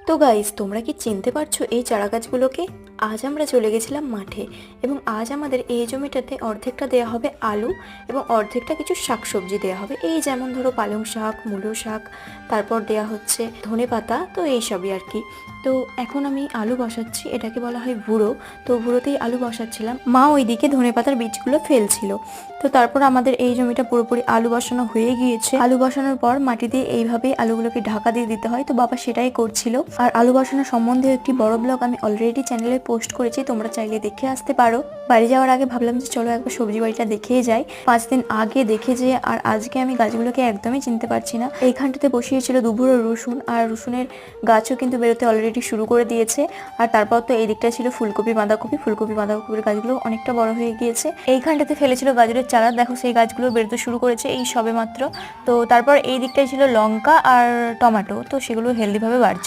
তো গাইস, তোমরা কি চিনতে পারছো এই চারা গাছগুলোকে? আজ আমরা চলে গেছিলাম মাঠে এবং আজ আমাদের এই জমিটাতে অর্ধেকটা দেওয়া হবে আলু এবং অর্ধেকটা কিছু শাকসবজি দেওয়া হবে। এই যেমন ধরো পালং শাক, মূলো শাক, তারপর দেওয়া হচ্ছে ধনেপাতা, তো এইসবই আর কি। তো এখন আমি আলু বসাচ্ছি, এটাকে বলা হয় ভুড়ো। তো ভুড়োতেই আলু বসাচ্ছিলাম, মা ওইদিকে ধনেপাতার বীজগুলো ফেলছিল। তো তারপর আমাদের এই জমিটা পুরোপুরি আলু বসানো হয়ে গিয়েছে। আলু বসানোর পর মাটি দিয়ে এইভাবেই আলুগুলোকে ঢাকা দিয়ে দিতে হয়, তো বাবা সেটাই করছিল। আর আলু বসানো সম্বন্ধে একটি বড় ব্লগ আমি অলরেডি চ্যানেলে পোস্ট করেছি, তোমরা চাইলে দেখে আসতে পারো। বাড়ি যাওয়ার আগে ভাবলাম যে চলো একবার সবজি বাড়িটা দেখেই যাই। 5 দিন আগে দেখে যেয়ে আর আজকে আমি গাছগুলোকে একদমই চিনতে পারছি না। এইখানটাতে বসিয়েছিল দুবুড়ো রসুন, আর রসুনের গাছও কিন্তু বেরোতে অলরেডি শুরু করে দিয়েছে। আর তারপর তো এই দিকটা ছিল ফুলকপি বাঁধাকপির গাছগুলো অনেকটা বড় হয়ে গিয়েছে। এইখানটাতে ফেলেছিল গাজরের চারা, দেখো সেই গাছগুলো বেরোতে শুরু করেছে এই সবে মাত্র। তো তারপর এই দিকটাই ছিল লঙ্কা আর টমেটো, তো সেগুলো হেলদি ভাবে বাড়ছে।